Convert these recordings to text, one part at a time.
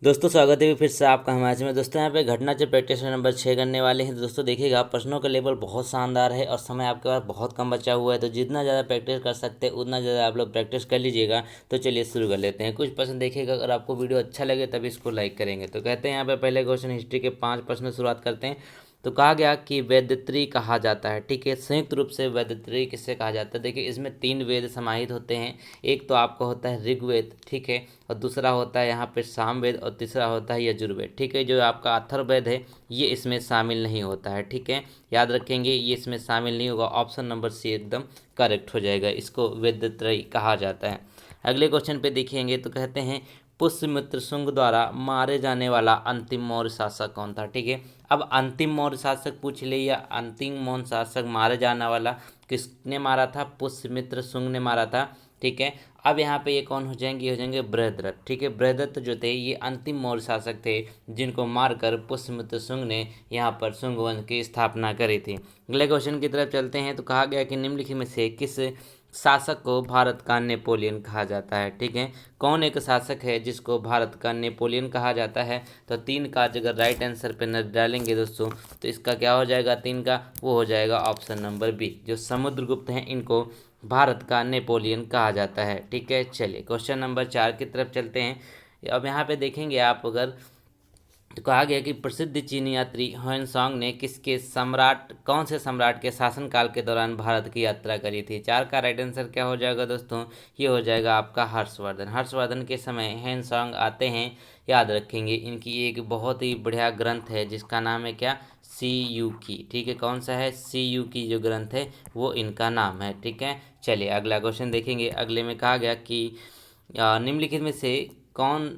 दोस्तों स्वागत है फिर से आपका हमारे में। दोस्तों यहाँ पे घटना से प्रैक्टिस नंबर 6 करने वाले हैं। दोस्तों देखिएगा, प्रश्नों का लेवल बहुत शानदार है और समय आपके पास बहुत कम बचा हुआ है, तो जितना ज़्यादा प्रैक्टिस कर सकते हैं उतना ज़्यादा आप लोग प्रैक्टिस कर लीजिएगा। तो चलिए शुरू कर लेते हैं। कुछ प्रश्न देखिएगा, अगर आपको वीडियो अच्छा लगे तभी इसको लाइक करेंगे। तो कहते हैं यहाँ पे पहले क्वेश्चन हिस्ट्री के 5 प्रश्न शुरुआत करते हैं। तो कहा गया कि वेदत्री कहा जाता है, ठीक है। संयुक्त रूप से वेदत्री किससे कहा जाता है? देखिए इसमें 3 वेद समाहित होते हैं। एक तो आपका होता है ऋग्वेद, ठीक है, और दूसरा होता है यहाँ पे सामवेद, और तीसरा होता है यजुर्वेद, ठीक है। जो आपका अथर्ववेद है ये इसमें शामिल नहीं होता है, ठीक है। याद रखेंगे ये इसमें शामिल नहीं होगा। ऑप्शन नंबर सी एकदम करेक्ट हो जाएगा, इसको वेदत्रयी कहा जाता है। अगले क्वेश्चन पे देखेंगे तो कहते हैं पुष्यमित्र शुंग द्वारा मारे जाने वाला अंतिम मौर्य शासक कौन था? ठीक है, अब अंतिम मौर्य शासक पूछ ले या अंतिम मौर्य शासक मारे जाने वाला किसने मारा था? पुष्यमित्र शुंग ने मारा था, ठीक है। अब यहाँ पे ये कौन हो जाएंगे? ये हो जाएंगे बृहद्रथ, ठीक है। बृहद्रथ जो थे ये अंतिम मौर्य शासक थे जिनको मारकर पुष्यमित्र शुंग ने यहाँ पर शुंग वंश की स्थापना करी थी। अगले क्वेश्चन की तरफ चलते हैं। तो कहा गया कि निम्नलिखित में से किस शासक को भारत का नेपोलियन कहा जाता है? ठीक है, कौन एक शासक है जिसको भारत का नेपोलियन कहा जाता है? तो 3 का अगर राइट आंसर पे नजर डालेंगे दोस्तों तो इसका क्या हो जाएगा? 3 का वो हो जाएगा ऑप्शन नंबर बी। जो समुद्रगुप्त हैं इनको भारत का नेपोलियन कहा जाता है, ठीक है। चलिए क्वेश्चन नंबर 4 की तरफ चलते हैं। अब यहाँ पे देखेंगे आप अगर, तो कहा गया कि प्रसिद्ध चीनी यात्री ह्वेनसांग ने किसके सम्राट, कौन से सम्राट के शासनकाल के दौरान भारत की यात्रा करी थी? 4 का राइट आंसर क्या हो जाएगा दोस्तों? ये हो जाएगा आपका हर्षवर्धन। हर्षवर्धन के समय ह्वेनसांग आते हैं। याद रखेंगे इनकी एक बहुत ही बढ़िया ग्रंथ है जिसका नाम है क्या? सी यू की, ठीक है। कौन सा है? सी यू की जो ग्रंथ है वो इनका नाम है, ठीक है। चलिए अगला क्वेश्चन देखेंगे। अगले में कहा गया कि निम्नलिखित में से कौन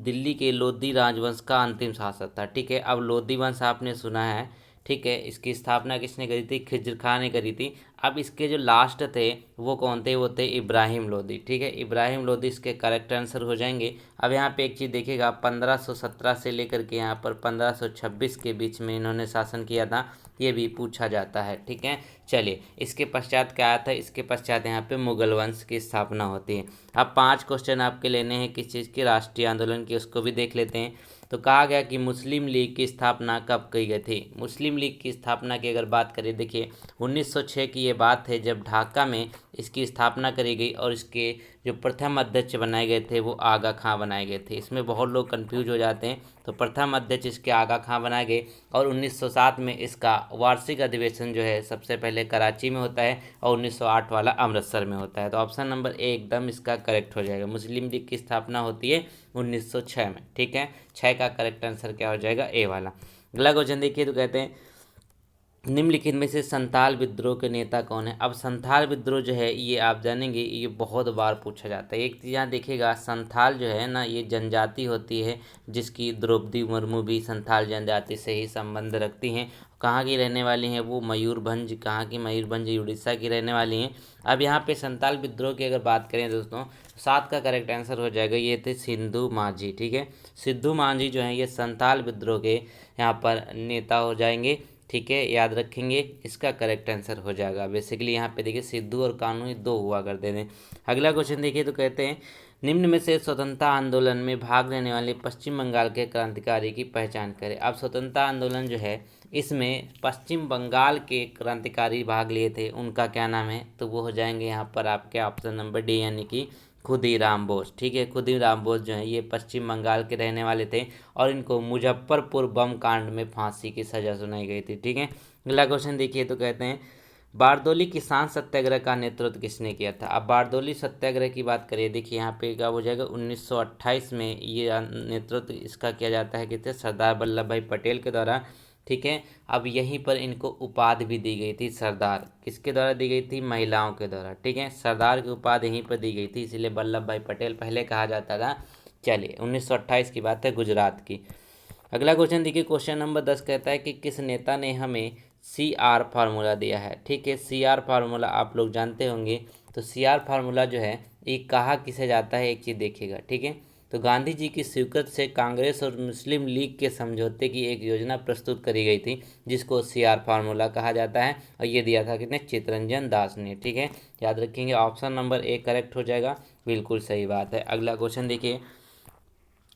दिल्ली के लोधी राजवंश का अंतिम शासक था? ठीक है, अब लोधी वंश आपने सुना है, ठीक है। इसकी स्थापना किसने करी थी? खिज्र खां ने करी थी। अब इसके जो लास्ट थे वो कौन थे? वो थे इब्राहिम लोधी, ठीक है। इब्राहिम लोधी इसके करेक्ट आंसर हो जाएंगे। अब यहाँ पे एक चीज़ देखिएगा, 1517 से लेकर के यहाँ पर 1526 के बीच में इन्होंने शासन किया था, ये भी पूछा जाता है, ठीक है। चलिए इसके पश्चात क्या आया था? इसके पश्चात यहाँ पे मुगल वंश की स्थापना होती है। अब 5 क्वेश्चन आपके लेने हैं किस चीज़ के? राष्ट्रीय आंदोलन की, उसको भी देख लेते हैं। तो कहा गया कि मुस्लिम लीग की स्थापना कब की गई थी? मुस्लिम लीग की स्थापना की अगर बात करें, देखिए 1906 की ये बात है जब ढाका में इसकी स्थापना करी गई और इसके जो प्रथम अध्यक्ष बनाए गए थे वो आगा खां बनाए गए थे। इसमें बहुत लोग कंफ्यूज हो जाते हैं। तो प्रथम अध्यक्ष इसके आगा खां बनाए गए और 1907 में इसका वार्षिक अधिवेशन जो है सबसे पहले कराची में होता है और 1908 वाला अमृतसर में होता है। तो ऑप्शन नंबर ए एकदम इसका करेक्ट हो जाएगा। मुस्लिम लीग की स्थापना होती है 1906 में, ठीक है। 6 का करेक्ट आंसर क्या हो जाएगा? ए वाला। अगला क्वेश्चन देखिए, तो कहते हैं निम्नलिखित में से संथाल विद्रोह के नेता कौन है? अब संथाल विद्रोह जो है ये आप जानेंगे, ये बहुत बार पूछा जाता है। एक चीज़ यहाँ देखिएगा, संथाल जो है ना ये जनजाति होती है जिसकी द्रौपदी मुर्मू भी संथाल जनजाति से ही संबंध रखती हैं। कहाँ की रहने वाली हैं वो? मयूरभंज। कहाँ की? मयूरभंज उड़ीसा की रहने वाली हैं। अब यहाँ पे संथाल विद्रोह की अगर बात करें दोस्तों, 7 का करेक्ट आंसर हो जाएगा। ये थे सिद्धू मांझी, ठीक है। सिद्धू मांझी जो है ये संथाल विद्रोह के यहाँ पर नेता हो जाएंगे, ठीक है। याद रखेंगे इसका करेक्ट आंसर हो जाएगा। बेसिकली यहाँ पे देखिए सिद्धू और कानू 2 हुआ करते थे। अगला क्वेश्चन देखिए, तो कहते हैं निम्न में से स्वतंत्रता आंदोलन में भाग लेने वाले पश्चिम बंगाल के क्रांतिकारी की पहचान करें। अब स्वतंत्रता आंदोलन जो है इसमें पश्चिम बंगाल के क्रांतिकारी भाग लिए थे, उनका क्या नाम है? तो वो हो जाएंगे यहाँ पर आपके ऑप्शन नंबर डी, यानी कि खुदीराम बोस, ठीक है। खुदीराम बोस जो है ये पश्चिम बंगाल के रहने वाले थे और इनको मुजफ्फरपुर बम कांड में फांसी की सजा सुनाई गई थी, ठीक है। अगला क्वेश्चन देखिए, तो कहते हैं बारदोली किसान सत्याग्रह का नेतृत्व किसने किया था? अब बारदोली सत्याग्रह की बात करिए, देखिए यहाँ पे क्या हो जाएगा 1928 में ये नेतृत्व इसका किया जाता है कि सरदार वल्लभ भाई पटेल के द्वारा, ठीक है। अब यहीं पर इनको उपाधि भी दी गई थी सरदार। किसके द्वारा दी गई थी? महिलाओं के द्वारा, ठीक है। सरदार की उपाधि यहीं पर दी गई थी, इसलिए वल्लभ भाई पटेल पहले कहा जाता था। चलिए 1928 की बात है, गुजरात की। अगला क्वेश्चन देखिए, क्वेश्चन नंबर 10 कहता है कि किस नेता ने हमें CR फार्मूला दिया है? ठीक है, CR फार्मूला आप लोग जानते होंगे। तो CR फार्मूला जो है ये कहा किसे जाता है, एक चीज़ देखिएगा, ठीक है। तो गांधी जी की स्वीकृति से कांग्रेस और मुस्लिम लीग के समझौते की एक योजना प्रस्तुत करी गई थी जिसको CR फार्मूला कहा जाता है और ये दिया था किसने? चितरंजन दास ने, ठीक है। याद रखेंगे ऑप्शन नंबर ए करेक्ट हो जाएगा, बिल्कुल सही बात है। अगला क्वेश्चन देखिए,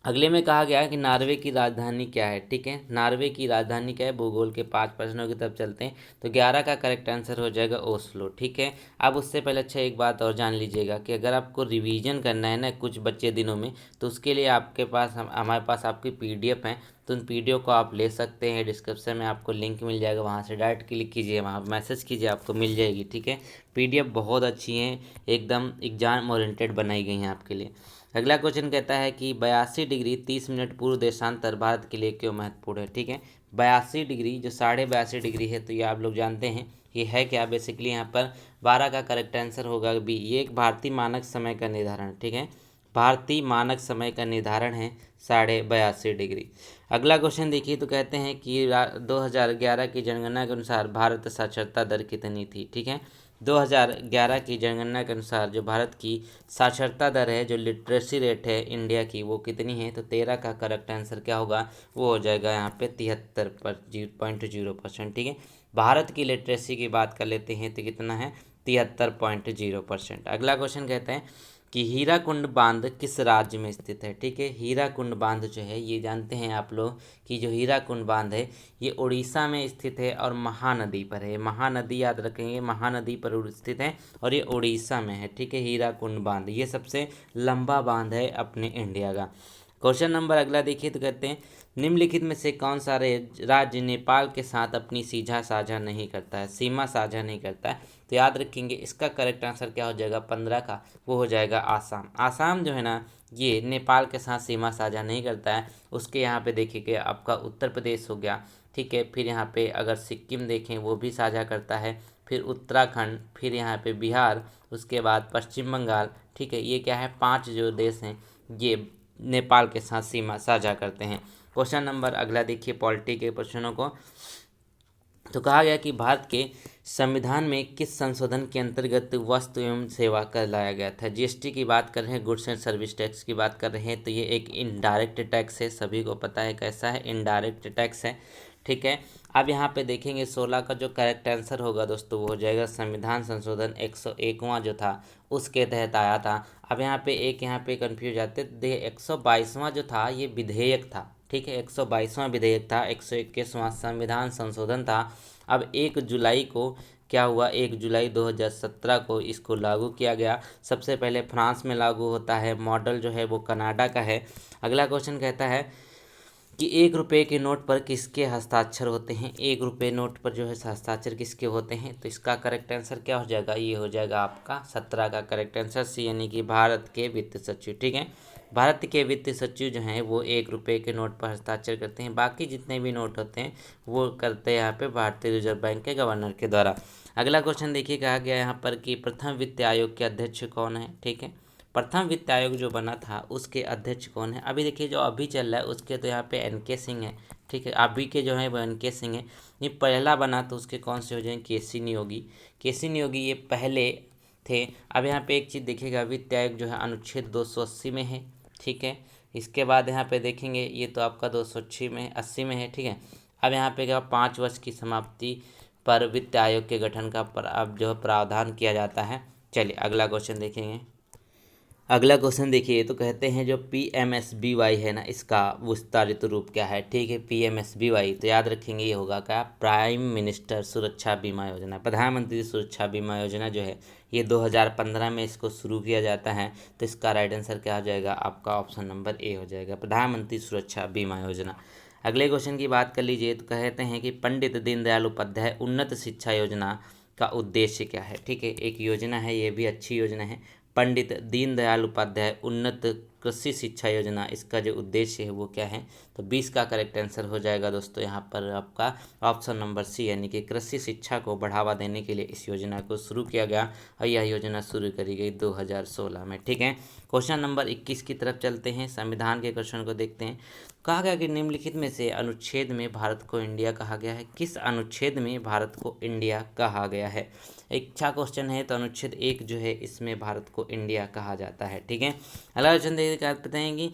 अगले में कहा गया है कि नॉर्वे की राजधानी क्या है। ठीक है, नॉर्वे की राजधानी क्या है, भूगोल के 5 प्रश्नों की तरफ चलते हैं। तो 11 का करेक्ट आंसर हो जाएगा ओस्लो। ठीक है, अब उससे पहले अच्छा एक बात और जान लीजिएगा कि अगर आपको रिवीजन करना है ना कुछ बचे दिनों में, तो उसके लिए आपके पास हमारे पास आपकी PDF है। तो उन PDF को आप ले सकते हैं, डिस्क्रिप्शन में आपको लिंक मिल जाएगा, वहाँ से डायरेक्ट क्लिक कीजिए, वहाँ मैसेज कीजिए, आपको मिल जाएगी। ठीक है, PDF बहुत अच्छी है, एकदम एग्जाम ओरिएंटेड बनाई गई हैं आपके लिए। अगला क्वेश्चन कहता है कि 82 डिग्री 30 मिनट पूर्व देशांतर भारत के लिए क्यों महत्वपूर्ण है। ठीक है, 82 डिग्री जो 82.5 डिग्री है, तो ये आप लोग जानते हैं ये है क्या। बेसिकली यहाँ पर 12 का करेक्ट आंसर होगा बी, ये एक भारतीय मानक समय का निर्धारण। ठीक है, भारतीय मानक समय का निर्धारण है 82.5 डिग्री। अगला क्वेश्चन देखिए, तो कहते हैं कि 2011 की जनगणना के अनुसार भारत साक्षरता दर कितनी थी। ठीक है, 2011 की जनगणना के अनुसार जो भारत की साक्षरता दर है, जो लिटरेसी रेट है इंडिया की, वो कितनी है। तो 13 का करेक्ट आंसर क्या होगा, वो हो जाएगा यहाँ पे 73.0%। ठीक है, भारत की लिटरेसी की बात कर लेते हैं तो कितना है, 73.0%। अगला क्वेश्चन कहते हैं कि हीराकुंड बांध किस राज्य में स्थित है। ठीक है, हीराकुंड बांध जो है ये जानते हैं आप लोग कि जो हीराकुंड बांध है ये उड़ीसा में स्थित है और महानदी पर है। महानदी याद रखेंगे, महानदी पर स्थित है और ये उड़ीसा में है। ठीक है, हीराकुंड बांध ये सबसे लंबा बांध है अपने इंडिया का। क्वेश्चन नंबर अगला देखिए, तो कहते हैं निम्नलिखित में से कौन सा राज्य नेपाल के साथ अपनी सीमा साझा नहीं करता है, सीमा साझा नहीं करता है। तो याद रखेंगे इसका करेक्ट आंसर क्या हो जाएगा, 15 का, वो हो जाएगा आसाम। आसाम जो है ना ये नेपाल के साथ सीमा साझा नहीं करता है। उसके यहाँ पे देखिए आपका उत्तर प्रदेश हो गया। ठीक है, फिर यहाँ पे अगर सिक्किम देखें वो भी साझा करता है, फिर उत्तराखंड, फिर यहाँ पे बिहार, उसके बाद पश्चिम बंगाल। ठीक है, ये क्या है, 5 जो देश हैं ये नेपाल के साथ सीमा साझा करते हैं। क्वेश्चन नंबर अगला देखिए पॉलिटी के प्रश्नों को। तो कहा गया कि भारत के संविधान में किस संशोधन के अंतर्गत वस्तु एवं सेवा कर लाया गया था। GST की बात कर रहे हैं, गुड्स एंड सर्विस टैक्स की बात कर रहे हैं। तो ये एक इनडायरेक्ट टैक्स है, सभी को पता है कैसा है, इनडायरेक्ट टैक्स है। ठीक है, अब यहाँ पे देखेंगे 16 का जो करेक्ट आंसर होगा दोस्तों वो हो जाएगा संविधान संशोधन 101वां जो था उसके तहत आया था। अब यहाँ पे यहाँ पे कन्फ्यूज आते थे, 122वां जो था ये विधेयक था। ठीक है, 122वां विधेयक था, 121वां संविधान संशोधन था। अब 1 जुलाई को क्या हुआ, 1 जुलाई 2017 को इसको लागू किया गया। सबसे पहले फ्रांस में लागू होता है, मॉडल जो है वो कनाडा का है। अगला क्वेश्चन कहता है कि 1 रुपये के नोट पर किसके हस्ताक्षर होते हैं। 1 रुपये नोट पर जो है हस्ताक्षर किसके होते हैं। तो इसका करेक्ट आंसर क्या हो जाएगा, ये हो जाएगा आपका 17 का करेक्ट आंसर सी, यानी कि भारत के वित्त सचिव। ठीक है, भारत के वित्त सचिव जो हैं वो 1 रुपये के नोट पर हस्ताक्षर करते हैं। बाकी जितने भी नोट होते हैं वो करते हैं यहाँ पे भारतीय रिजर्व बैंक के गवर्नर के द्वारा। अगला क्वेश्चन देखिए, कहा गया यहाँ पर कि प्रथम वित्त आयोग के अध्यक्ष कौन है। ठीक है, प्रथम वित्त आयोग जो बना था उसके अध्यक्ष कौन है। अभी देखिए जो अभी चल रहा है उसके तो यहाँ पे NK सिंह है। ठीक है, अभी के जो है वो NK सिंह है। ये पहला बना तो उसके कौन से हो जाएंगे, KC नियोगी। KC नियोगी ये पहले थे। अब यहाँ पे एक चीज़ देखिएगा, वित्त आयोग जो है अनुच्छेद 280 में है। ठीक है, इसके बाद यहाँ पे देखेंगे ये तो आपका 206 में 80 में है। ठीक है, अब यहाँ पे क्या 5 वर्ष की समाप्ति पर वित्त आयोग के गठन का अब जो प्रावधान किया जाता है। चलिए अगला क्वेश्चन देखेंगे। अगला क्वेश्चन देखिए, तो कहते हैं जो PMSBY है ना इसका विस्तारित रूप क्या है। ठीक है, PMSBY तो याद रखेंगे ये होगा क्या, प्राइम मिनिस्टर सुरक्षा बीमा योजना। प्रधानमंत्री सुरक्षा बीमा योजना जो है ये 2015 में इसको शुरू किया जाता है। तो इसका राइट आंसर क्या हो जाएगा, आपका ऑप्शन नंबर A हो जाएगा, प्रधानमंत्री सुरक्षा बीमा योजना। अगले क्वेश्चन की बात कर लीजिए, तो कहते हैं कि पंडित दीनदयाल उपाध्याय उन्नत शिक्षा योजना का उद्देश्य क्या है। ठीक है, एक योजना है, ये भी अच्छी योजना है, पंडित दीनदयाल उपाध्याय उन्नत कृषि शिक्षा योजना। इसका जो उद्देश्य है वो क्या है। तो 20 का करेक्ट आंसर हो जाएगा दोस्तों यहाँ पर आपका ऑप्शन नंबर C, यानी कि कृषि शिक्षा को बढ़ावा देने के लिए इस योजना को शुरू किया गया और यह योजना शुरू करी गई 2016 में। ठीक है, क्वेश्चन नंबर 21 की तरफ चलते हैं, संविधान के क्वेश्चन को देखते हैं। कहा गया कि निम्नलिखित में से अनुच्छेद में भारत को इंडिया कहा गया है। किस अनुच्छेद में भारत को इंडिया कहा गया है। अच्छा क्वेश्चन है, तो अनुच्छेद 1 जो है इसमें भारत को इंडिया कहा जाता है। ठीक है, अगला क्वेश्चन देखते हैं कि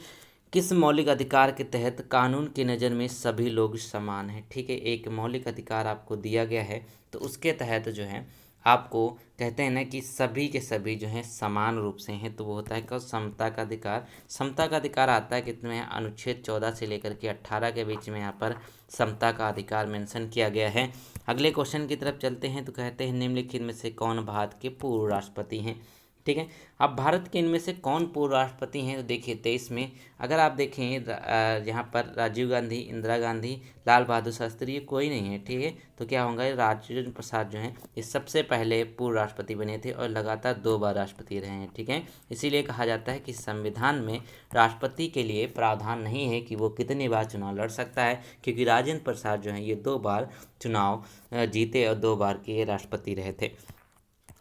किस मौलिक अधिकार के तहत कानून की नज़र में सभी लोग समान हैं। ठीक है, एक मौलिक अधिकार आपको दिया गया है तो उसके तहत जो है आपको कहते हैं ना कि सभी के सभी जो हैं समान रूप से हैं, तो वो होता है कब समता का अधिकार। समता का अधिकार आता है कितने में, अनुच्छेद 14 से लेकर के 18 के बीच में यहाँ पर समता का अधिकार मेंशन किया गया है। अगले क्वेश्चन की तरफ चलते हैं, तो कहते हैं निम्नलिखित में से कौन भारत के पूर्व राष्ट्रपति हैं। ठीक है, अब भारत के इनमें से कौन पूर्व राष्ट्रपति हैं, तो देखिए 23 में अगर आप देखें यहाँ पर राजीव गांधी, इंदिरा गांधी, लाल बहादुर शास्त्री, ये कोई नहीं है। ठीक है, तो क्या होगा, राजेंद्र प्रसाद जो हैं ये सबसे पहले पूर्व राष्ट्रपति बने थे और लगातार 2 बार राष्ट्रपति रहे हैं। ठीक है, इसीलिए कहा जाता है कि संविधान में राष्ट्रपति के लिए प्रावधान नहीं है कि वो कितनी बार चुनाव लड़ सकता है, क्योंकि राजेंद्र प्रसाद जो हैं ये 2 बार चुनाव जीते और 2 बार के राष्ट्रपति रहे थे।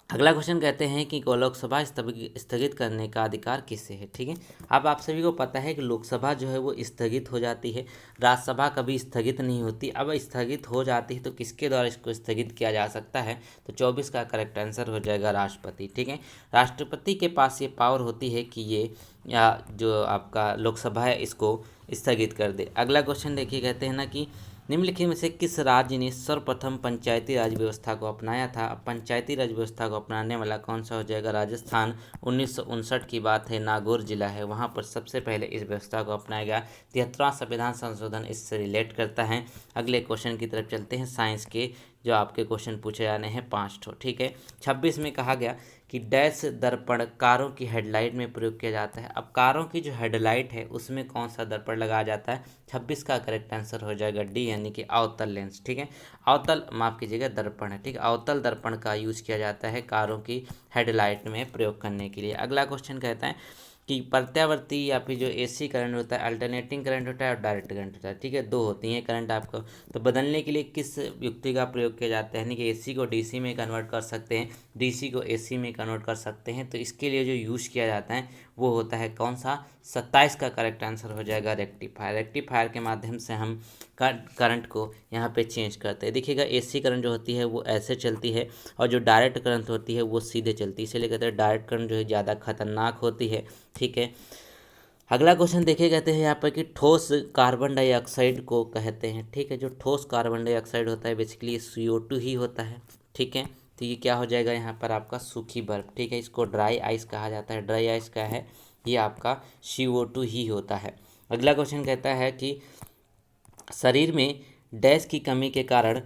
अगला क्वेश्चन कहते हैं कि लोकसभा स्थगित करने का अधिकार किससे है। ठीक है, अब आप सभी को पता है कि लोकसभा जो है वो स्थगित हो जाती है, राज्यसभा कभी स्थगित नहीं होती। अब स्थगित हो जाती है तो किसके द्वारा इसको स्थगित किया जा सकता है, तो 24 का करेक्ट आंसर हो जाएगा राष्ट्रपति। ठीक है, राष्ट्रपति के पास ये पावर होती है कि ये या जो आपका लोकसभा है इसको स्थगित कर दे। अगला क्वेश्चन देखिए, कहते हैं ना कि निम्नलिखित में से किस राज्य ने सर्वप्रथम पंचायती राज व्यवस्था को अपनाया था। अब पंचायती राज व्यवस्था को अपनाने वाला कौन सा हो जाएगा, राजस्थान। 1959 की बात है, नागौर जिला है, वहाँ पर सबसे पहले इस व्यवस्था को अपनाया गया। 73वां संविधान संशोधन इससे रिलेट करता है। अगले क्वेश्चन की तरफ चलते हैं, साइंस के जो आपके क्वेश्चन पूछे जाने हैं 5 ठो। ठीक है, 26 में कहा गया कि डैश दर्पण कारों की हेडलाइट में प्रयोग किया जाता है। अब कारों की जो हेडलाइट है उसमें कौन सा दर्पण लगाया जाता है, 26 का करेक्ट आंसर हो जाएगा डी, यानी कि अवतल लेंस। ठीक है, अवतल माफ कीजिएगा दर्पण है। ठीक है, अवतल दर्पण का यूज किया जाता है कारों की हेडलाइट में प्रयोग करने के लिए। अगला क्वेश्चन कहता है कि प्रत्यावर्ती या फिर जो एसी करंट होता है, अल्टरनेटिंग करंट होता है और डायरेक्ट करंट होता है। ठीक है, 2 होती हैं करंट आपको, तो बदलने के लिए किस युक्ति का प्रयोग किया जाता है, यानी कि एसी को डीसी में कन्वर्ट कर सकते हैं, डीसी को एसी में कन्वर्ट कर सकते हैं। तो इसके लिए जो यूज़ किया जाता है वो होता है कौन सा, 27 का करेक्ट आंसर हो जाएगा रेक्टिफायर। रेक्टिफायर के माध्यम से हम करंट को यहाँ पे चेंज करते हैं। देखिएगा एसी करंट जो होती है वो ऐसे चलती है और जो डायरेक्ट करंट होती है वो सीधे चलती है, इसलिए कहते हैं डायरेक्ट करंट जो है ज़्यादा खतरनाक होती है। ठीक है, अगला क्वेश्चन देखे, कहते हैं यहाँ पर कि ठोस कार्बन डाइऑक्साइड को कहते हैं। ठीक है, जो ठोस कार्बन डाइऑक्साइड होता है बेसिकली CO2 ही होता है। ठीक है, तो ये क्या हो जाएगा यहाँ पर आपका सूखी बर्फ। ठीक है, इसको ड्राई आइस कहा जाता है। ड्राई आइस क्या है, ये आपका CO2 ही होता है। अगला क्वेश्चन कहता है कि शरीर में डैश की कमी के कारण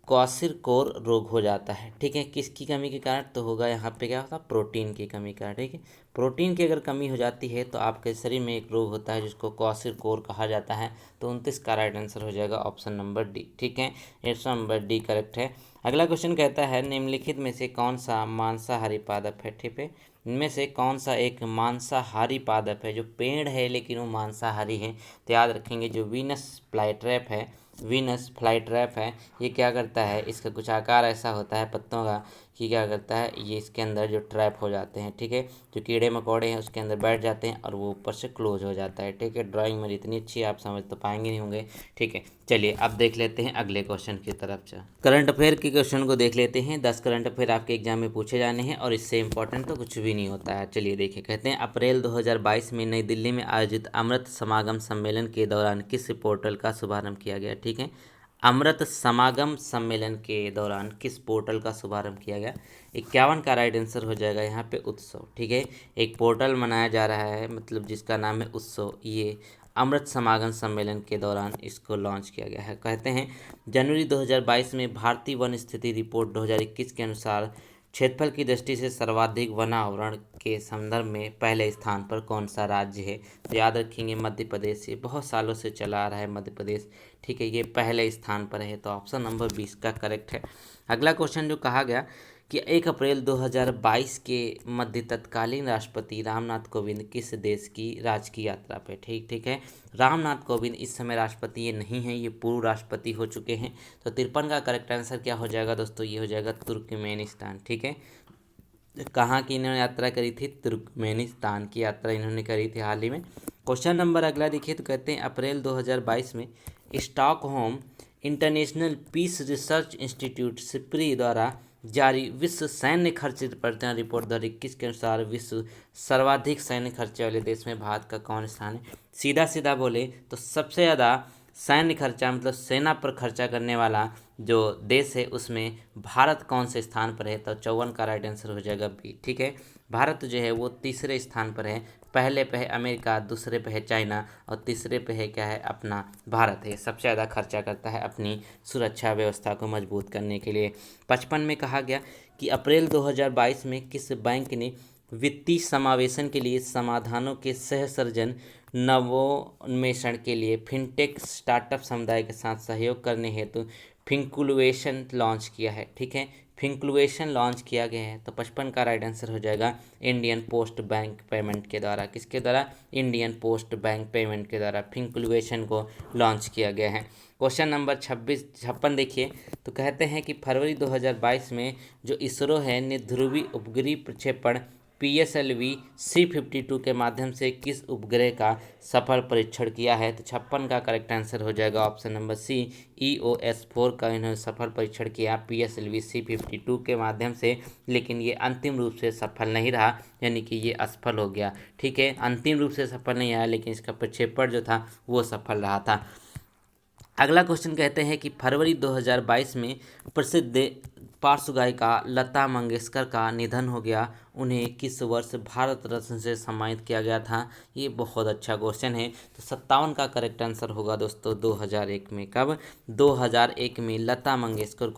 क्वार्सिरकोर रोग हो जाता है। ठीक है, किसकी कमी के कारण, तो होगा यहाँ पे क्या होता है, प्रोटीन की कमी का। ठीक है, प्रोटीन की अगर कमी हो जाती है तो आपके शरीर में एक रोग होता है जिसको क्वार्सिरकोर कहा जाता है। तो 29 का राइट आंसर हो जाएगा ऑप्शन नंबर डी। ठीक है, ऑप्शन नंबर डी करेक्ट है। अगला क्वेश्चन कहता है निम्नलिखित में से कौन सा मांसाहारी पादप है। ठीक है, इनमें से कौन सा एक मांसाहारी पादप है, जो पेड़ है लेकिन वो मांसाहारी है। तो याद रखेंगे जो वीनस फ्लाईट्रैप है, वीनस फ्लाईट्रैप है, ये क्या करता है, इसका कुछ आकार ऐसा होता है पत्तों का कि क्या करता है, ये इसके अंदर जो ट्रैप हो जाते हैं। ठीक है, जो कीड़े मकोड़े हैं उसके अंदर बैठ जाते हैं और वो ऊपर से क्लोज हो जाता है। ठीक है, ड्राइंग मेरी इतनी अच्छी आप समझ तो पाएंगे नहीं होंगे। ठीक है, चलिए अब देख लेते हैं अगले क्वेश्चन की तरफ से। करंट अफेयर के क्वेश्चन को देख लेते हैं। 10 करंट अफेयर आपके एग्जाम में पूछे जाने हैं और इससे इंपॉर्टेंट तो कुछ भी नहीं होता है। चलिए देखिए, कहते हैं अप्रैल 2022 में नई दिल्ली में आयोजित अमृत समागम सम्मेलन के दौरान किस पोर्टल का शुभारंभ किया गया। ठीक है, अमृत समागम सम्मेलन के दौरान किस पोर्टल का शुभारंभ किया गया, 51 का राइट आंसर हो जाएगा यहाँ पे उत्सव। ठीक है, एक पोर्टल बनाया जा रहा है, मतलब जिसका नाम है उत्सव, ये अमृत समागम सम्मेलन के दौरान इसको लॉन्च किया गया है। कहते हैं जनवरी 2022 में भारतीय वन स्थिति रिपोर्ट 2021 के अनुसार क्षेत्रफल की दृष्टि से सर्वाधिक वनावरण के संदर्भ में पहले स्थान पर कौन सा राज्य है। तो याद रखेंगे मध्य प्रदेश, ये बहुत सालों से चला आ रहा है मध्य प्रदेश। ठीक है, ये पहले स्थान पर है, तो ऑप्शन नंबर 20 का करेक्ट है। अगला क्वेश्चन जो कहा गया कि 1 अप्रैल 2022 के मध्य तत्कालीन राष्ट्रपति रामनाथ कोविंद किस देश की राजकीय यात्रा पे। ठीक है, रामनाथ कोविंद इस समय राष्ट्रपति ये नहीं है, ये पूर्व राष्ट्रपति हो चुके हैं। तो 53 का करेक्ट आंसर क्या हो जाएगा दोस्तों, ये हो जाएगा तुर्कमेनिस्तान। ठीक है, कहाँ की इन्होंने यात्रा करी थी, तुर्कमेनिस्तान की यात्रा इन्होंने करी थी हाल ही में। क्वेश्चन नंबर अगला देखिए, तो कहते हैं अप्रैल 2022 में Stockholm International Peace Research Institute SIPRI द्वारा जारी विश्व सैन्य खर्च प्रतिवेदन रिपोर्ट 2021 के अनुसार विश्व सर्वाधिक सैन्य खर्चे वाले देश में भारत का कौन स्थान है। सीधा सीधा बोले तो सबसे ज़्यादा सैन्य खर्चा मतलब सेना पर खर्चा करने वाला जो देश है उसमें भारत कौन से स्थान पर है, तो 54 का राइट आंसर हो जाएगा बी। ठीक है, भारत जो है वो तीसरे स्थान पर है। पहले पे है अमेरिका, दूसरे पे है चाइना और तीसरे पे है क्या है, अपना भारत है। सबसे ज़्यादा खर्चा करता है अपनी सुरक्षा व्यवस्था को मजबूत करने के लिए। 55 में कहा गया कि अप्रैल 2022 में किस बैंक ने वित्तीय समावेशन के लिए समाधानों के सहसृजन नवोन्मेषण के लिए फिनटेक स्टार्टअप समुदाय के साथ सहयोग करने हेतु फिंकुलुएशन लॉन्च किया है। ठीक है, फिंकुलुएशन लॉन्च किया गया है, तो 55 का राइट आंसर हो जाएगा इंडियन पोस्ट बैंक पेमेंट के द्वारा। किसके द्वारा, इंडियन पोस्ट बैंक पेमेंट के द्वारा फिंकुलुएशन को लॉन्च किया गया है। क्वेश्चन नंबर 56 देखिए, तो कहते हैं कि फरवरी 2022 में जो इसरो है ने ध्रुवीय उपग्रह प्रक्षेपण PSLV C52 के माध्यम से किस उपग्रह का सफल परीक्षण किया है, तो 56 का करेक्ट आंसर हो जाएगा ऑप्शन नंबर सी, EOS-4 का इन्होंने सफल परीक्षण किया PSLV C52 के माध्यम से, लेकिन ये अंतिम रूप से सफल नहीं रहा, यानी कि ये असफल हो गया। ठीक है, अंतिम रूप से सफल नहीं आया, लेकिन इसका प्रक्षेपण जो था वो सफल रहा था। अगला क्वेश्चन कहते हैं कि फरवरी 2022 में प्रसिद्ध पार्श्व गायिका लता मंगेशकर का निधन हो गया, उन्हें किस वर्ष भारत रत्न से सम्मानित किया गया था। ये बहुत अच्छा क्वेश्चन है, तो 57 का करेक्ट आंसर होगा दोस्तों 2001 में। कब, 2001 में लता मंगेशकर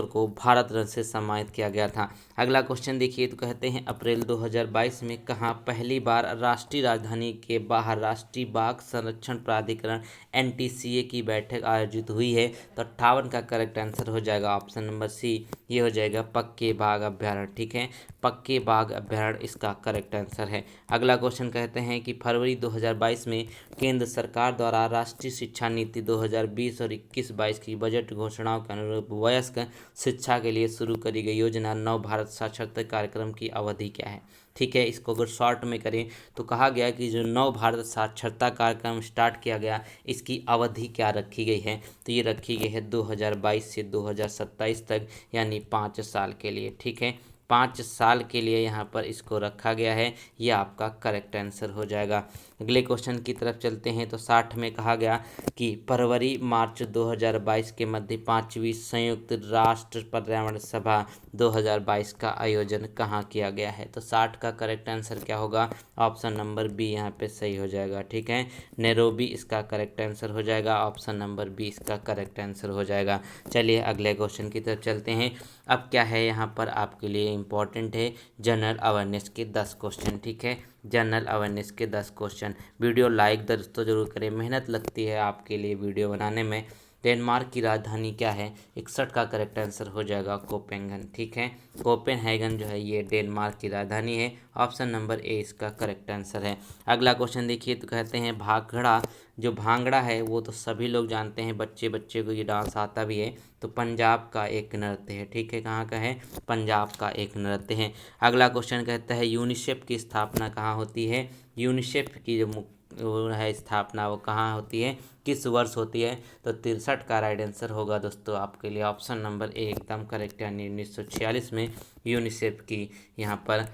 को भारत रत्न से सम्मानित किया गया था। अगला क्वेश्चन देखिए, तो कहते हैं अप्रैल 2022 में कहाँ पहली बार राष्ट्रीय राजधानी के बाहर राष्ट्रीय बाघ संरक्षण प्राधिकरण NTCA की बैठक आयोजित हुई है, तो 58 का करेक्ट आंसर हो जाएगा ऑप्शन नंबर सी, ये हो जाएगा पक्के बाघ अभ्यारण्य। ठीक है, पक्के बाघ अभ्यारण्य इसका करेक्ट आंसर है। अगला क्वेश्चन कहते हैं कि फरवरी 2022 में केंद्र सरकार द्वारा राष्ट्रीय शिक्षा नीति 2020 और 21-22 की बजट घोषणाओं के अनुरूप वयस्क शिक्षा के लिए शुरू करी गई योजना नव भारत साक्षरता कार्यक्रम की अवधि क्या है। ठीक है, इसको अगर शॉर्ट में करें तो कहा गया कि जो नव भारत साक्षरता कार्यक्रम स्टार्ट किया गया, इसकी अवधि क्या रखी गई है, तो ये रखी गई है 2022 से 2027 तक, यानी 5 साल के लिए। ठीक है, 5 साल के लिए यहाँ पर इसको रखा गया है, ये आपका करेक्ट आंसर हो जाएगा। अगले क्वेश्चन की तरफ चलते हैं, तो 60 में कहा गया कि फरवरी मार्च 2022 के मध्य 5वीं संयुक्त राष्ट्र पर्यावरण सभा 2022 का आयोजन कहाँ किया गया है, तो 60 का करेक्ट आंसर क्या होगा, ऑप्शन नंबर बी यहाँ पे सही हो जाएगा। ठीक है, नैरोबी इसका करेक्ट आंसर हो जाएगा, ऑप्शन नंबर बी इसका करेक्ट आंसर हो जाएगा। चलिए अगले क्वेश्चन की तरफ चलते हैं। अब क्या है यहाँ पर आपके लिए इम्पॉर्टेंट है जनरल अवेयरनेस के 10 क्वेश्चन। ठीक है, जनरल अवेयरनेस के 10 क्वेश्चन। वीडियो लाइक दोस्तों जरूर करें, मेहनत लगती है आपके लिए वीडियो बनाने में। डेनमार्क की राजधानी क्या है, 61 का करेक्ट आंसर हो जाएगा कोपेनहेगन। ठीक है, कोपेनहेगन जो है ये डेनमार्क की राजधानी है, ऑप्शन नंबर ए इसका करेक्ट आंसर है। अगला क्वेश्चन देखिए, तो कहते हैं भांगड़ा, जो भांगड़ा है वो तो सभी लोग जानते हैं, बच्चे बच्चे को ये डांस आता भी है, तो पंजाब का एक नृत्य है। ठीक है, कहाँ का है, पंजाब का एक नृत्य है। अगला क्वेश्चन कहता है यूनिसेफ की स्थापना कहाँ होती है, यूनिसेफ की जो वो है स्थापना वो कहाँ होती है, किस वर्ष होती है, तो 63 का राइट आंसर होगा दोस्तों आपके लिए ऑप्शन नंबर ए एकदम करेक्ट, यानी 1946 में यूनिसेफ की यहाँ पर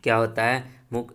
क्या होता है,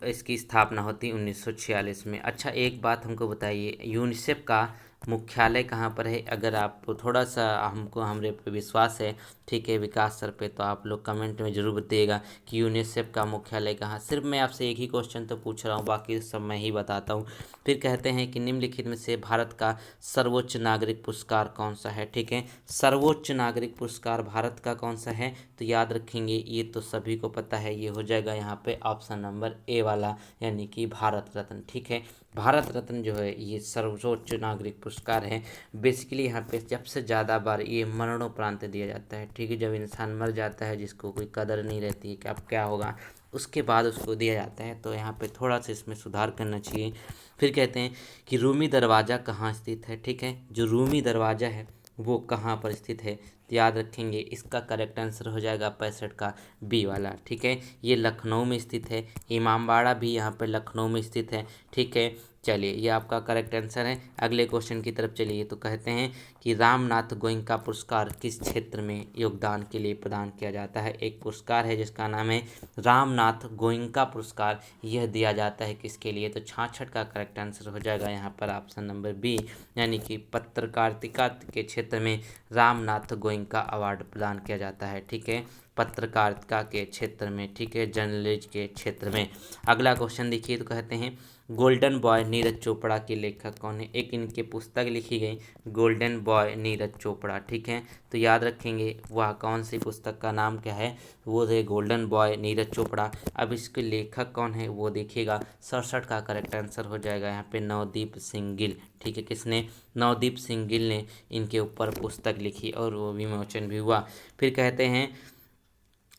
इसकी स्थापना होती है 1946 में। अच्छा, एक बात हमको बताइए, यूनिसेफ का मुख्यालय कहाँ पर है, अगर आप थोड़ा सा हमको हमरे पे विश्वास है, ठीक है, विकास सर पे, तो आप लोग कमेंट में ज़रूर बताइएगा कि यूनिसेफ का मुख्यालय कहाँ। सिर्फ मैं आपसे एक ही क्वेश्चन तो पूछ रहा हूँ, बाकी सब मैं ही बताता हूँ। फिर कहते हैं कि निम्नलिखित में से भारत का सर्वोच्च नागरिक पुरस्कार कौन सा है। ठीक है, सर्वोच्च नागरिक पुरस्कार भारत का कौन सा है, तो याद रखेंगे ये तो सभी को पता है, ये हो जाएगा यहाँ पे ऑप्शन नंबर ए वाला, यानी कि भारत रत्न। ठीक है, भारत रत्न जो है ये सर्वोच्च नागरिक पुरस्कार है। बेसिकली यहाँ पे सबसे ज़्यादा बार ये मरणोपरांत दिया जाता है। ठीक है, जब इंसान मर जाता है, जिसको कोई कदर नहीं रहती है कि अब क्या होगा, उसके बाद उसको दिया जाता है, तो यहाँ पे थोड़ा सा इसमें सुधार करना चाहिए। फिर कहते हैं कि रूमी दरवाज़ा कहाँ स्थित है। ठीक है, जो रूमी दरवाज़ा है वो कहाँ पर स्थित है, तो याद रखेंगे इसका करेक्ट आंसर हो जाएगा 65 का बी वाला। ठीक है, ये लखनऊ में स्थित है। इमामबाड़ा भी यहाँ पे लखनऊ में स्थित है। ठीक है, चलिए ये आपका करेक्ट आंसर है। अगले क्वेश्चन की तरफ चलिए। तो कहते हैं कि रामनाथ गोयनका पुरस्कार किस क्षेत्र में योगदान के लिए प्रदान किया जाता है। एक पुरस्कार है जिसका नाम है रामनाथ गोयनका पुरस्कार। यह दिया जाता है किसके लिए, तो 66 का करेक्ट आंसर हो जाएगा यहाँ पर ऑप्शन नंबर बी, यानी कि पत्रकारिता के क्षेत्र में रामनाथ गोयनका अवार्ड प्रदान किया जाता है। ठीक है, पत्रकारिता के क्षेत्र में। ठीक है, जर्नलिज्म के क्षेत्र में। अगला क्वेश्चन देखिए। तो कहते हैं गोल्डन बॉय नीरज चोपड़ा के लेखक कौन है। एक इनके पुस्तक लिखी गई गोल्डन बॉय नीरज चोपड़ा। ठीक है, तो याद रखेंगे वह कौन सी पुस्तक का नाम क्या है, वो है गोल्डन बॉय नीरज चोपड़ा। अब इसके लेखक कौन है वो देखिएगा। 67 का करेक्ट आंसर हो जाएगा यहाँ पे नवदीप सिंह गिल। ठीक है, किसने, नवदीप सिंह गिल ने इनके ऊपर पुस्तक लिखी और वो विमोचन भी हुआ। फिर कहते हैं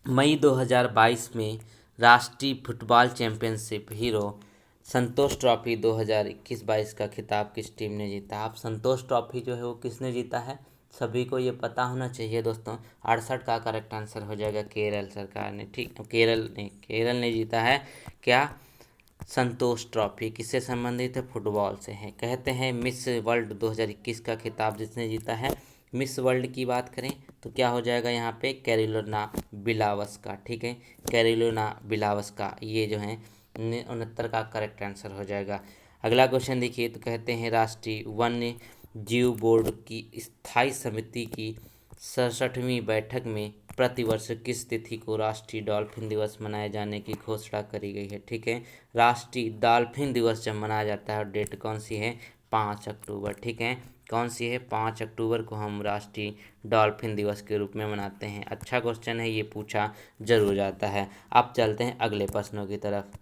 मई 2022 में राष्ट्रीय फुटबॉल चैंपियनशिप हीरो संतोष ट्रॉफी 2021-22 का खिताब किस टीम ने जीता। आप संतोष ट्रॉफी जो है वो किसने जीता है, सभी को ये पता होना चाहिए दोस्तों। 68 का करेक्ट आंसर हो जाएगा केरल सरकार ने। ठीक, केरल ने जीता है क्या, संतोष ट्रॉफी। किससे संबंधित है, फुटबॉल से है। कहते हैं मिस वर्ल्ड 2021 का खिताब जिसने जीता है, मिस वर्ल्ड की बात करें तो क्या हो जाएगा यहाँ पे, कैरोलिना बिलावस्का। ठीक है, कैरोलिना बिलावस्का ये जो है 69 का करेक्ट आंसर हो जाएगा। अगला क्वेश्चन देखिए। तो कहते हैं राष्ट्रीय वन्य जीव बोर्ड की स्थायी समिति की 67वीं बैठक में प्रतिवर्ष किस तिथि को राष्ट्रीय डॉल्फिन दिवस मनाए जाने की घोषणा करी गई है। ठीक है, राष्ट्रीय डॉल्फिन दिवस जब मनाया जाता है और डेट कौन सी है, 5 अक्टूबर। ठीक है, कौन सी है, 5 अक्टूबर को हम राष्ट्रीय डॉल्फिन दिवस के रूप में मनाते हैं। अच्छा क्वेश्चन है, ये पूछा जरूर जाता है। अब चलते हैं अगले प्रश्नों की तरफ।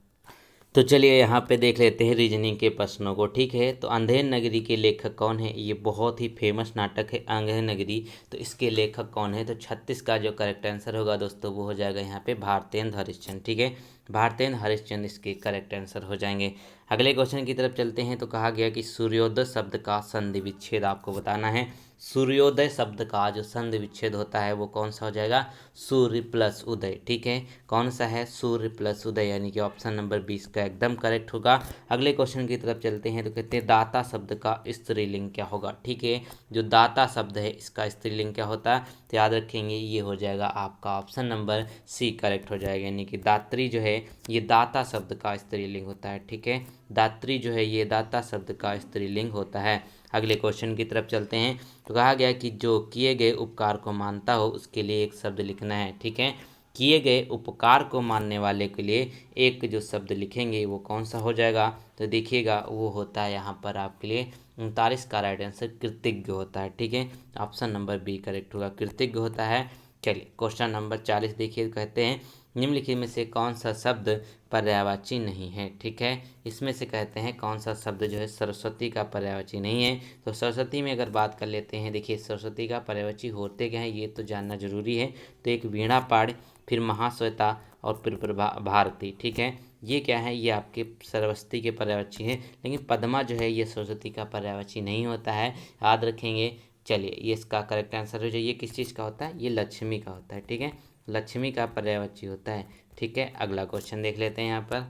तो चलिए यहाँ पे देख लेते हैं रीजनिंग के प्रश्नों को। ठीक है, तो अंधेर नगरी के लेखक कौन है। ये बहुत ही फेमस नाटक है अंधेर नगरी। तो इसके लेखक कौन है, तो 36 का जो करेक्ट आंसर होगा दोस्तों वो हो जाएगा यहाँ पे भारतेंद्र हरिश्चंद्र। ठीक है, भारतेंद्र हरिश्चंद्र इसके करेक्ट आंसर हो जाएंगे। अगले क्वेश्चन की तरफ चलते हैं। तो कहा गया कि सूर्योदय शब्द का संधि विच्छेद आपको बताना है। सूर्योदय शब्द का जो संधि विच्छेद होता है वो कौन सा हो जाएगा, सूर्य प्लस उदय। ठीक है, कौन सा है, सूर्य प्लस उदय, यानी कि ऑप्शन नंबर 20 का एकदम करेक्ट होगा। अगले क्वेश्चन की तरफ चलते हैं। तो कहते हैं दाता शब्द का स्त्रीलिंग क्या होगा। ठीक है, जो दाता शब्द है इसका स्त्रीलिंग क्या होता है, तो याद रखेंगे ये हो जाएगा आपका ऑप्शन नंबर सी करेक्ट हो जाएगा, यानी कि दात्री जो है ये दाता शब्द का स्त्रीलिंग होता है। ठीक है, दात्री जो है ये दाता शब्द का स्त्रीलिंग होता है। अगले क्वेश्चन की तरफ चलते हैं। तो कहा गया कि जो किए गए उपकार को मानता हो उसके लिए एक शब्द लिखना है। ठीक है, किए गए उपकार को मानने वाले के लिए एक जो शब्द लिखेंगे वो कौन सा हो जाएगा, तो देखिएगा वो होता है यहाँ पर आपके लिए 39 का राइट आंसर कृतज्ञ होता है। ठीक है, ऑप्शन नंबर बी करेक्ट होगा, कृतज्ञ होता है। चलिए क्वेश्चन नंबर 40 देखिए। कहते हैं निम्नलिखित में से कौन सा शब्द पर्यायवाची नहीं है। ठीक है, इसमें से कहते हैं कौन सा शब्द जो है सरस्वती का पर्यायवाची नहीं है। तो सरस्वती में अगर बात कर लेते हैं, देखिए सरस्वती का पर्यायवाची होते क्या है ये तो जानना जरूरी है। तो एक वीणा पाठ, फिर महाश्वेता और फिर प्रभा भारती। ठीक है, ये क्या है, ये आपके सरस्वती के पर्यायवाची है। लेकिन पद्मा जो है ये सरस्वती का पर्यायवाची नहीं होता है, याद रखेंगे। चलिए ये इसका करेक्ट आंसर हो जाए। ये किस चीज़ का होता है, ये लक्ष्मी का होता है। ठीक है, लक्ष्मी का पर्यायवाची होता है। ठीक है, अगला क्वेश्चन देख लेते हैं यहाँ पर।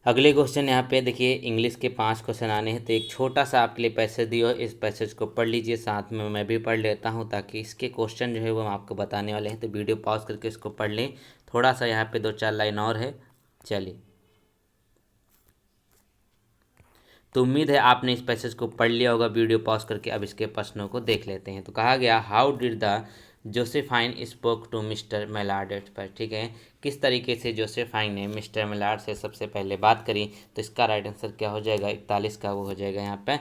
अगले क्वेश्चन यहाँ पे देखिए इंग्लिश के 5 क्वेश्चन आने हैं। तो एक छोटा सा आपके लिए पैसेज दिया, इस पैसेज को पढ़ लीजिए, साथ में मैं भी पढ़ लेता हूँ ताकि इसके क्वेश्चन जो है वो हम आपको बताने वाले हैं। तो वीडियो पॉज करके इसको पढ़ लें। थोड़ा सा यहाँ पे 2-4 लाइन और है। चलिए, तो उम्मीद है आपने इस पैसेज को पढ़ लिया होगा वीडियो पॉज करके। अब इसके प्रश्नों को देख लेते हैं। तो कहा गया how did the Josephine spoke to mister Mallard at first. ठीक है, किस तरीके से जोसेफाइन ने मिस्टर मेलार्ड से सबसे पहले बात करी। तो इसका राइट आंसर क्या हो जाएगा, 41 का वो हो जाएगा यहाँ पे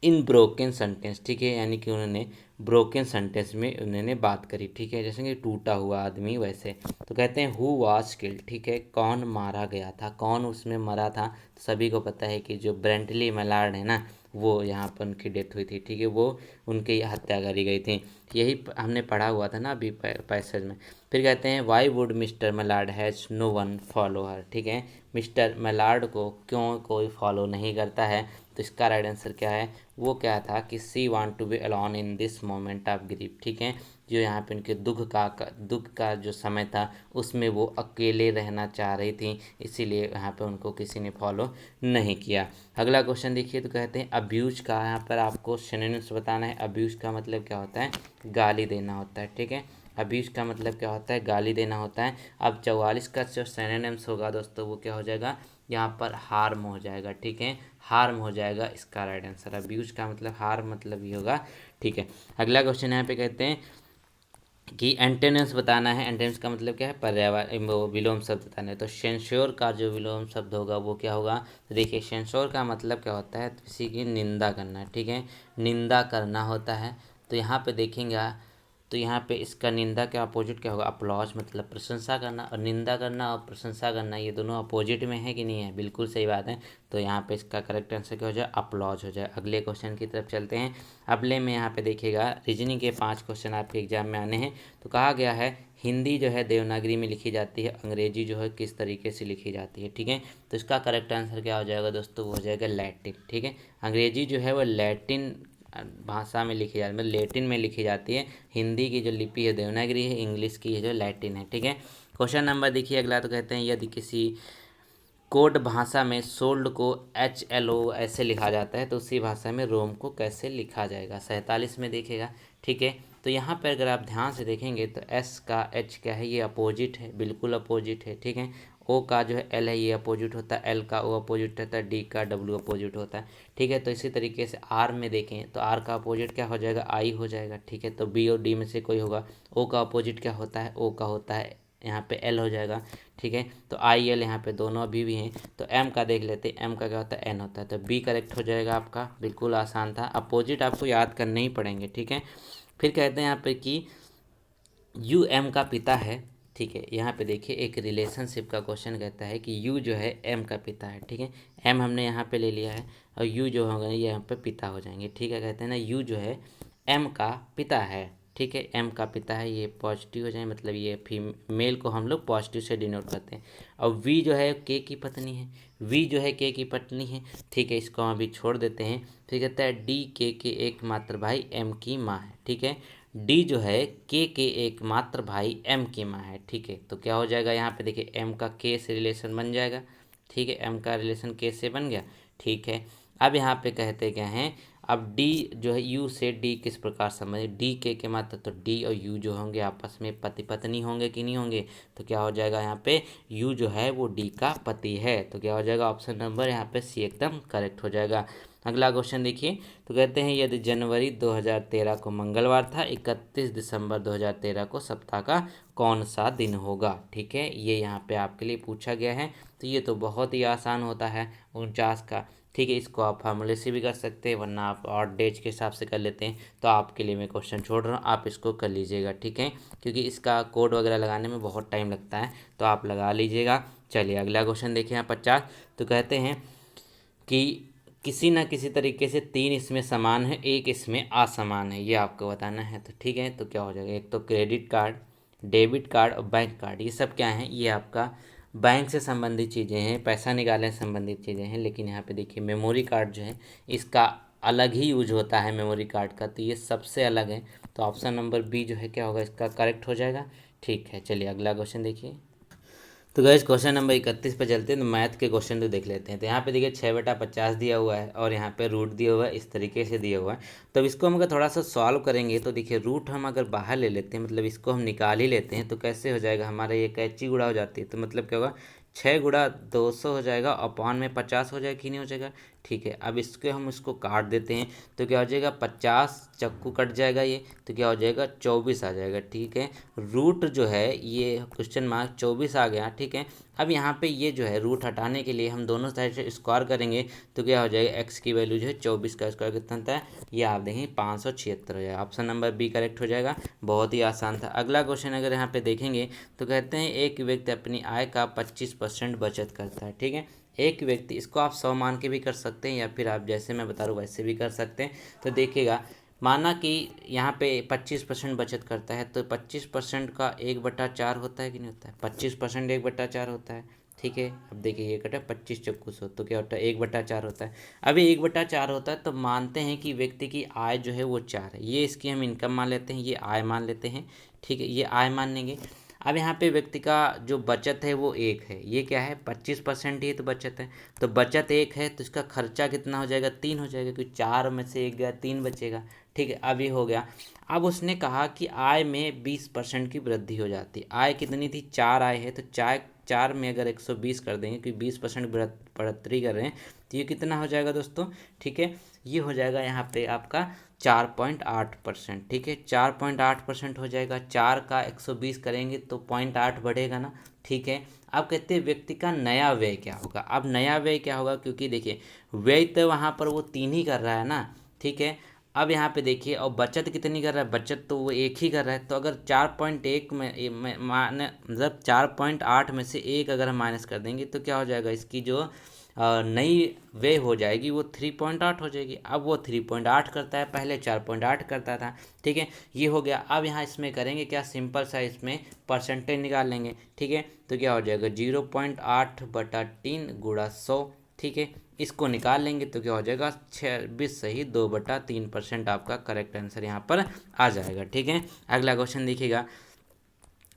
इन ब्रोकन सेंटेंस। ठीक है, यानी कि उन्होंने ब्रोकन सेंटेंस में उन्होंने बात करी। ठीक है, जैसे कि टूटा हुआ आदमी वैसे। तो कहते हैं हु वाज किल्ड। ठीक है, कौन मारा गया था, कौन उसमें मरा था। तो सभी को पता है कि जो ब्रेंटली मेलार्ड है ना, वो यहाँ पर उनकी डेथ हुई थी। ठीक है, वो उनकी हत्या करी गई थी। यही हमने पढ़ा हुआ था ना अभी पैसेज में। फिर कहते हैं why would mister Mallard has no one follow her. ठीक है, मिस्टर मेलार्ड को क्यों कोई फॉलो नहीं करता है। तो इसका राइट आंसर क्या है, वो क्या था कि she want to be alone in this moment of grief. ठीक है, जो यहाँ पे उनके दुख का जो समय था उसमें वो अकेले रहना चाह रही थी, इसीलिए यहाँ पे उनको किसी ने फॉलो नहीं किया। अगला क्वेश्चन देखिए, तो कहते हैं अब्यूज का यहाँ पर आपको सिनोनिम्स बताना है। अब्यूज का मतलब क्या होता है? गाली देना होता है, ठीक है। अब्यूज का मतलब क्या होता है? गाली देना होता है। अब 44 का जो सिनोनिम्स होगा दोस्तों वो क्या हो जाएगा? यहाँ पर हार्म हो जाएगा, ठीक है, हार्म हो जाएगा इसका राइट आंसर। अब्यूज का मतलब हार्म मतलब ये होगा, ठीक है। अगला क्वेश्चन यहाँ पे कहते हैं कि एंटेनिम्स बताना है। एंटेनिम्स का मतलब क्या है? पर्यायवाची, वो विलोम शब्द बताना है। तो सेंश्योर का जो विलोम शब्द होगा वो क्या होगा? तो देखिए सेंश्योर का मतलब क्या होता है? किसी की निंदा करना, ठीक है, निंदा करना होता है। तो यहाँ पे देखेंगे, तो यहाँ पे इसका निंदा के अपोजिट क्या होगा? अप्लॉज, मतलब प्रशंसा करना। और निंदा करना और प्रशंसा करना ये दोनों अपोजिट में है कि नहीं है? बिल्कुल सही बात है। तो यहाँ पे इसका करेक्ट आंसर क्या हो जाए? अप्लॉज हो जाए। अगले क्वेश्चन की तरफ चलते हैं। अगले में यहाँ पे देखिएगा रीजनिंग के 5 क्वेश्चन आपके एग्जाम में आने हैं। तो कहा गया है हिंदी जो है देवनागरी में लिखी जाती है, अंग्रेजी जो है किस तरीके से लिखी जाती है, ठीक है। तो इसका करेक्ट आंसर क्या हो जाएगा दोस्तों? वो हो जाएगा लैटिन, ठीक है। अंग्रेजी जो है वो लैटिन भाषा में लिखी जाती है, मतलब लैटिन में लिखी जाती है। हिंदी की जो लिपि है देवनागरी है, इंग्लिश की है जो लैटिन है, ठीक है। क्वेश्चन नंबर देखिए अगला, तो कहते हैं यदि किसी कोड भाषा में सोल्ड को HLO ऐसे लिखा जाता है तो उसी भाषा में रोम को कैसे लिखा जाएगा? 47 में देखेगा, ठीक है। तो यहाँ पर अगर आप ध्यान से देखेंगे तो S का H क्या है? ये अपोजिट है, बिल्कुल अपोजिट है, ठीक है। O का जो है L है, ये अपोजिट होता है। L का O अपोजिट होता है। D का W अपोजिट होता है, ठीक है। तो इसी तरीके से R में देखें तो R का अपोजिट क्या हो जाएगा? I हो जाएगा, ठीक है। तो B और D में से कोई होगा। O का अपोजिट क्या होता है? O का होता है यहाँ पे L हो जाएगा, ठीक है। तो IL यहाँ पे दोनों अभी भी हैं। तो M का देख लेते हैं, M का क्या होता है? N होता है। तो B करेक्ट हो जाएगा आपका, बिल्कुल आसान था। अपोजिट आपको याद करने ही पड़ेंगे, ठीक है। फिर कहते हैं यहाँ पे कि U M का पिता है, ठीक है। यहाँ पे देखिए एक रिलेशनशिप का क्वेश्चन कहता है कि U जो है M का पिता है, ठीक है। M हमने यहाँ पे ले लिया है और U जो होगा ये यहाँ पे पिता हो जाएंगे, ठीक है। कहते हैं ना U जो है M का पिता है, ठीक है। M का पिता है, ये पॉजिटिव हो जाए, मतलब ये फीमेल को हम लोग पॉजिटिव से डिनोट करते हैं। और V जो है K की पत्नी है, V जो है K की पत्नी है, ठीक है। इसको हम अभी छोड़ देते हैं। फिर कहता है D K के एकमात्र भाई M की माँ है, ठीक है। D जो है K के एकमात्र भाई M की माँ है, ठीक है। तो क्या हो जाएगा यहाँ पे? देखिए M का K से रिलेशन बन जाएगा, ठीक है। M का रिलेशन K से बन गया, ठीक है। अब यहाँ पे कहते क्या हैं, अब D जो है U से D किस प्रकार संबंधित? D के मात्र, तो D और U जो होंगे आपस में पति पत्नी होंगे कि नहीं होंगे? तो क्या हो जाएगा यहाँ पे? U जो है वो D का पति है। तो क्या हो जाएगा? ऑप्शन नंबर यहाँ पे C एकदम करेक्ट हो जाएगा। अगला क्वेश्चन देखिए, तो कहते हैं यदि जनवरी 2013 को मंगलवार था, 31 दिसंबर 2013 को सप्ताह का कौन सा दिन होगा? ठीक है, ये यहाँ पे आपके लिए पूछा गया है। तो ये तो बहुत ही आसान होता है 49 का, ठीक है। इसको आप फार्मूले से भी कर सकते हैं, वरना आप ऑड डेज के हिसाब से कर लेते हैं। तो आपके लिए मैं क्वेश्चन छोड़ रहा हूँ, आप इसको कर लीजिएगा, ठीक है, क्योंकि इसका कोड वगैरह लगाने में बहुत टाइम लगता है, तो आप लगा लीजिएगा। चलिए अगला क्वेश्चन देखिए यहाँ 50। तो कहते हैं कि किसी न किसी तरीके से 3 इसमें समान है, एक इसमें असमान है, ये आपको बताना है। तो ठीक है, तो क्या हो जाएगा? एक तो क्रेडिट कार्ड, डेबिट कार्ड और बैंक कार्ड, ये सब क्या है? ये आपका बैंक से संबंधित चीज़ें हैं, पैसा निकालने से संबंधित चीज़ें हैं। लेकिन यहाँ पे देखिए मेमोरी कार्ड जो है इसका अलग ही यूज होता है मेमोरी कार्ड का, तो ये सबसे अलग है। तो ऑप्शन नंबर बी जो है क्या होगा? इसका करेक्ट हो जाएगा। ठीक है, चलिए अगला क्वेश्चन देखिए। तो गाइस क्वेश्चन नंबर 31 पे चलते हैं। तो मैथ के क्वेश्चन तो देख लेते हैं। तो यहाँ पे देखिए 6/50 दिया हुआ है और यहाँ पे रूट दिया हुआ है, इस तरीके से दिया हुआ है। तो इसको हम अगर थोड़ा सा सॉल्व करेंगे तो देखिए रूट हम अगर बाहर ले लेते हैं, मतलब इसको हम निकाल ही लेते हैं, तो कैसे हो जाएगा? हमारा ये कैची गुणा हो जाती है, तो मतलब क्या होगा? 6 × 200 हो जाएगा, अपॉन में 50 हो जाएगा कि नहीं हो जाएगा? ठीक है, अब इसके हम इसको काट देते हैं, तो क्या हो जाएगा? 50 चक्कू कट जाएगा ये, तो क्या हो जाएगा? 24 आ जाएगा, ठीक है। रूट जो है ये क्वेश्चन मार्क 24 आ गया, ठीक है। अब यहाँ पे ये जो है रूट हटाने के लिए हम दोनों साइड से स्क्वायर करेंगे, तो क्या हो जाएगा? एक्स की वैल्यू जो है 24 का स्क्वायर कितना होता है? ये आप देखें 576 हो जाएगा। ऑप्शन नंबर बी करेक्ट हो जाएगा। बहुत ही आसान था। अगला क्वेश्चन अगर यहाँ पे देखेंगे तो कहते हैं एक व्यक्ति अपनी आय का 25% बचत करता है, ठीक है। एक व्यक्ति, इसको आप 100 मान के भी कर सकते हैं या फिर आप जैसे मैं बता रहा हूँ वैसे भी कर सकते हैं। तो देखिएगा, माना कि यहाँ पे 25% बचत करता है, तो 25% का 1/4 होता है कि नहीं होता है? 25% 1/4 होता है, ठीक है। अब देखिए ये कटा 25 चक्कू 100, तो क्या होता है 1/4 होता है। अभी 1/4 होता है तो मानते हैं कि व्यक्ति की आय जो है वो 4 है, ये इसकी हम इनकम मान लेते हैं, ये आय मान लेते हैं, ठीक है, ये आय मान लेंगे। अब यहाँ पे व्यक्ति का जो बचत है वो 1 है, ये क्या है 25% ही तो बचत है, तो बचत 1 है तो इसका खर्चा कितना हो जाएगा 3 हो जाएगा, क्योंकि 4 में से 1 गया 3 बचेगा, ठीक है। अब ये हो गया। अब उसने कहा कि आय में 20% की वृद्धि हो जाती है। आय कितनी थी 4 आय है, तो 4 में अगर 120 कर देंगे, क्योंकि 20% बढ़ोतरी कर रहे हैं, तो ये कितना हो जाएगा दोस्तों, ठीक है, ये हो जाएगा यहाँ पे आपका 4.8%, ठीक है, 4.8% हो जाएगा। 4 का 120 करेंगे तो 0.8 बढ़ेगा ना, ठीक है। अब कहते हैं व्यक्ति का नया व्यय क्या होगा। अब नया व्यय क्या होगा, क्योंकि देखिए व्यय तो वहाँ पर वो 3 ही कर रहा है ना, ठीक है। अब यहाँ पे देखिए और बचत कितनी कर रहा है, बचत तो वो 1 ही कर रहा है, तो अगर 4.1 में माने मतलब 4.8 में से 1 अगर हम माइनस कर देंगे तो क्या हो जाएगा, इसकी जो नई वे हो जाएगी वो 3.8 हो जाएगी। अब वो 3.8 करता है, पहले 4.8 करता था, ठीक है, ये हो गया। अब यहाँ इसमें करेंगे क्या, सिंपल सा इसमें परसेंटेज निकाल लेंगे, ठीक है, तो क्या हो जाएगा 0.8/3 गुणा 100, ठीक है, इसको निकाल लेंगे तो क्या हो जाएगा 26 सही 2/3% आपका करेक्ट आंसर यहाँ पर आ जाएगा, ठीक है। अगला क्वेश्चन देखिएगा।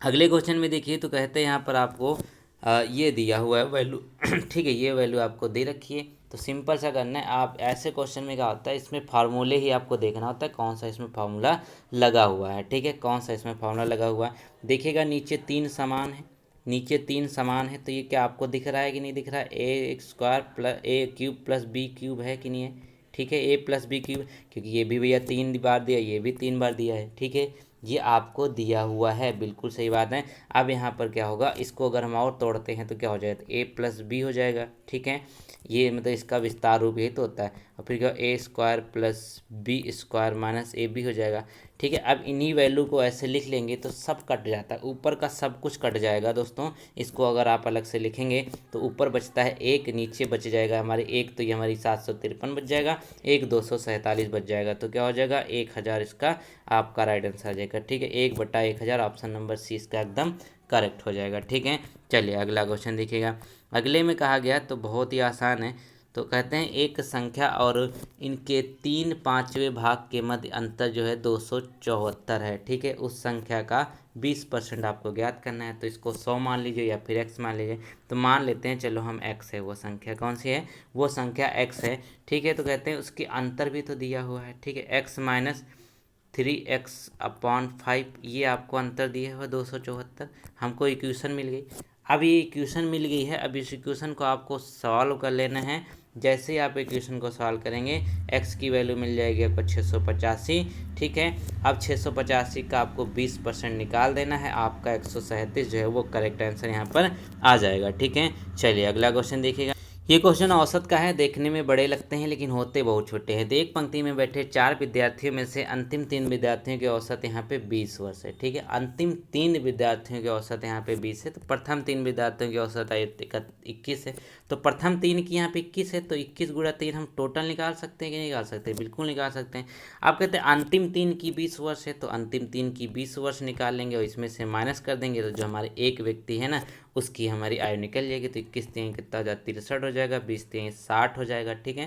अगले क्वेश्चन में देखिए तो कहते हैं यहाँ पर आपको ये दिया हुआ है वैल्यू ठीक है, ये वैल्यू आपको दे रखी है, तो सिंपल सा करना है। आप ऐसे क्वेश्चन में क्या होता है, इसमें फार्मूले ही आपको देखना होता है कौन सा इसमें फार्मूला लगा हुआ है, ठीक है, कौन सा इसमें फार्मूला लगा हुआ है। देखिएगा नीचे 3 समान है, नीचे 3 समान है, तो ये क्या आपको दिख रहा है कि नहीं दिख रहा है, a² + a³ + b³ है कि नहीं है, ठीक है, a + b³, क्योंकि ये भी भैया 3 बार दिया, ये भी 3 बार दिया है, ठीक है, ये आपको दिया हुआ है, बिल्कुल सही बात है। अब यहाँ पर क्या होगा, इसको अगर हम और तोड़ते हैं तो क्या हो जाएगा, a + b हो जाएगा, ठीक है, ये मतलब इसका विस्तार रूप यही तो होता है। और फिर क्या a² + b² - ab हो जाएगा, ठीक है। अब इन्हीं वैल्यू को ऐसे लिख लेंगे तो सब कट जाता है, ऊपर का सब कुछ कट जाएगा दोस्तों। इसको अगर आप अलग से लिखेंगे तो ऊपर बचता है 1, नीचे बच जाएगा हमारे 1, तो ये हमारी 753 बच जाएगा, 1 247 बच जाएगा, तो क्या हो जाएगा 1000 इसका आपका राइट आंसर आ जाएगा, ठीक है, 1/1000 ऑप्शन नंबर सी इसका एकदम करेक्ट हो जाएगा, ठीक है। चलिए अगला क्वेश्चन देखिएगा। अगले में कहा गया तो बहुत ही आसान है, तो कहते हैं एक संख्या और इनके 3/5वें भाग के मध्य अंतर जो है 274 है, ठीक है, उस संख्या का 20% आपको ज्ञात करना है। तो इसको 100 मान लीजिए या फिर x मान लीजिए, तो मान लेते हैं चलो हम x है, वो संख्या कौन सी है, वो संख्या x है, ठीक है। तो कहते हैं उसकी अंतर भी तो दिया हुआ है, ठीक है, x - 3x/5, ये आपको अंतर दिया हुआ 274, हमको इक्वेशन मिल गई। अब ये इक्वेशन मिल गई है, अब इस इक्वेशन को आपको सॉल्व कर लेना है। जैसे ही आप इक्वेशन को सॉल्व करेंगे x की वैल्यू मिल जाएगी आपको 685, ठीक है। अब 685 का आपको 20% निकाल देना है, आपका 137 जो है वो करेक्ट आंसर यहाँ पर आ जाएगा, ठीक है। चलिए अगला क्वेश्चन देखिएगा। ये क्वेश्चन औसत का है, देखने में बड़े लगते हैं लेकिन होते बहुत छोटे हैं। तो एक पंक्ति में बैठे 4 विद्यार्थियों में से अंतिम 3 विद्यार्थियों के औसत यहाँ पे 20 वर्ष है, ठीक है, अंतिम 3 विद्यार्थियों के औसत यहाँ पे 20 है। तो प्रथम 3 विद्यार्थियों की औसत 21 है, तो प्रथम 3 की यहाँ पे 21 है, तो 21 × 3 हम टोटल निकाल सकते हैं कि नहीं निकाल सकते, बिल्कुल निकाल सकते हैं। आप कहते हैं अंतिम 3 की 20 वर्ष है, तो अंतिम 3 की 20 वर्ष निकाल लेंगे और इसमें से माइनस कर देंगे, तो जो हमारे एक व्यक्ति है ना उसकी हमारी आयु निकल जाएगी। तो 21 × 3 कितना हो जाएगा 63 हो जाएगा, 20 × 3 60 हो जाएगा, ठीक है,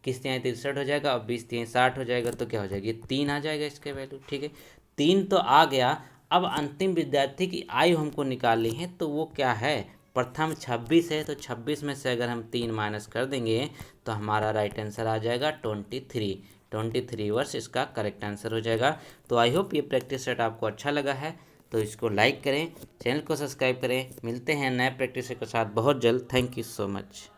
21 × 3 63 हो जाएगा और 20 × 3 60 हो जाएगा, तो क्या हो जाएगी 3 आ जाएगा इसके वैल्यू, ठीक है, 3 तो आ गया। अब अंतिम विद्यार्थी की आयु हमको निकालनी है, तो वो क्या है, प्रथम 26 है, तो 26 में से अगर हम 3 माइनस कर देंगे तो हमारा राइट आंसर आ जाएगा 23 वर्ष इसका करेक्ट आंसर हो जाएगा। तो आई होप ये प्रैक्टिस सेट आपको अच्छा लगा है, तो इसको लाइक करें, चैनल को सब्सक्राइब करें। मिलते हैं नए प्रैक्टिस के साथ बहुत जल्द। Thank you so much.